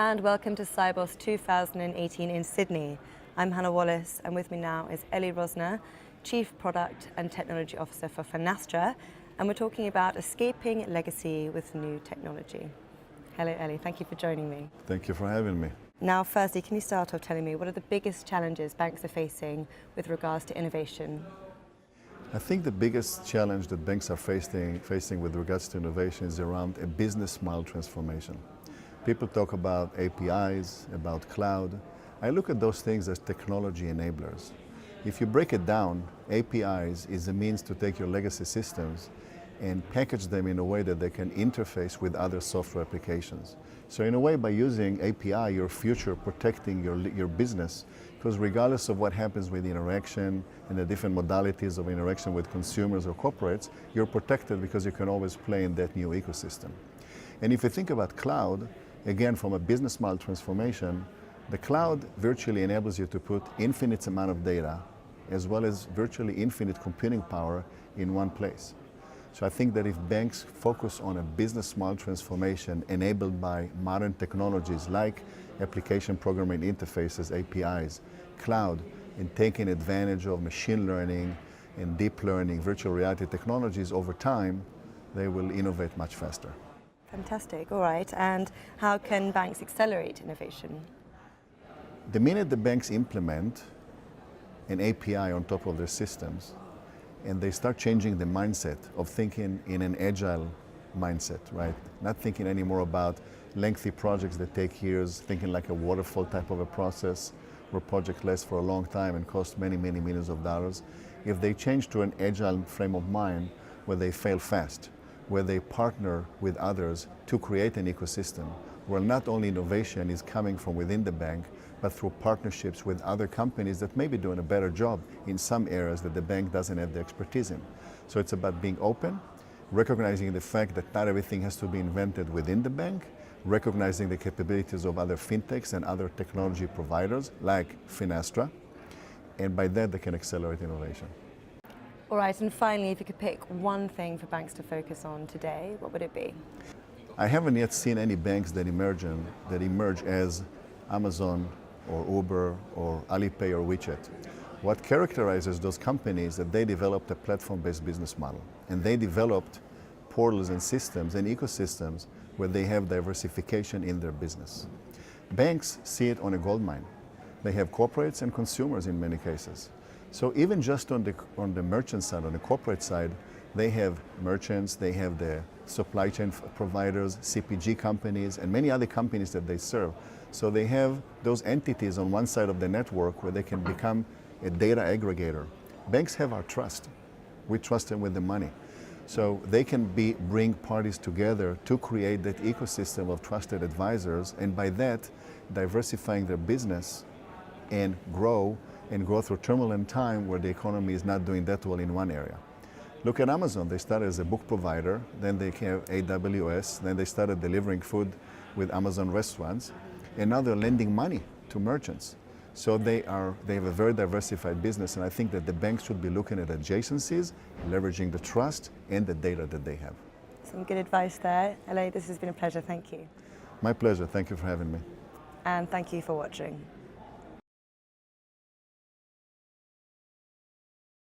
and welcome to Sibos 2018 in Sydney. I'm Hannah Wallace, and with me now is Eli Rosner, Chief Product and Technology Officer for Finastra, and we're talking about escaping legacy with new technology. Hello Eli, thank you for joining me. Thank you for having me. Now firstly, can you start off telling me what are the biggest challenges banks are facing with regards to innovation? I think the biggest challenge that banks are facing with regards to innovation is around a business model transformation. People talk about APIs, about cloud. I look at those things as technology enablers. If you break it down, APIs is a means to take your legacy systems and package them in a way that they can interface with other software applications. So in a way, by using API, you're future protecting your business, because regardless of what happens with the interaction and the different modalities of interaction with consumers or corporates, you're protected because you can always play in that new ecosystem. And if you think about cloud, again, from a business model transformation, the cloud virtually enables you to put infinite amount of data as well as virtually infinite computing power in one place. So I think that if banks focus on a business model transformation enabled by modern technologies like application programming interfaces, APIs, cloud, and taking advantage of machine learning and deep learning, virtual reality technologies over time, they will innovate much faster. Fantastic, all right. And how can banks accelerate innovation? The minute the banks implement an API on top of their systems, and they start changing the mindset of thinking in an agile mindset, right? Not thinking anymore about lengthy projects that take years, thinking like a waterfall type of a process where projects last for a long time and cost many, many millions of dollars. If they change to an agile frame of mind where they fail fast, where they partner with others to create an ecosystem where not only innovation is coming from within the bank, but through partnerships with other companies that may be doing a better job in some areas that the bank doesn't have the expertise in. So it's about being open, recognizing the fact that not everything has to be invented within the bank, recognizing the capabilities of other fintechs and other technology providers like Finastra, and by that they can accelerate innovation. All right, and finally, if you could pick one thing for banks to focus on today, what would it be? I haven't yet seen any banks that emerge as Amazon or Uber or Alipay or WeChat. What characterizes those companies is that they developed a platform-based business model, and they developed portals and systems and ecosystems where they have diversification in their business. Banks see it on a gold mine. They have corporates and consumers in many cases. So even just on the merchant side, on the corporate side, they have merchants, they have the supply chain providers, CPG companies, and many other companies that they serve. So they have those entities on one side of the network where they can become a data aggregator. Banks have our trust. We trust them with the money. So they can bring parties together to create that ecosystem of trusted advisors, and by that, diversifying their business and grow through turbulent time where the economy is not doing that well in one area. Look at Amazon. They started as a book provider, then they have AWS, then they started delivering food with Amazon restaurants, and now they're lending money to merchants. So they have a very diversified business, and I think that the banks should be looking at adjacencies, leveraging the trust and the data that they have. Some good advice there. Eli, this has been a pleasure, thank you. My pleasure, thank you for having me. And thank you for watching.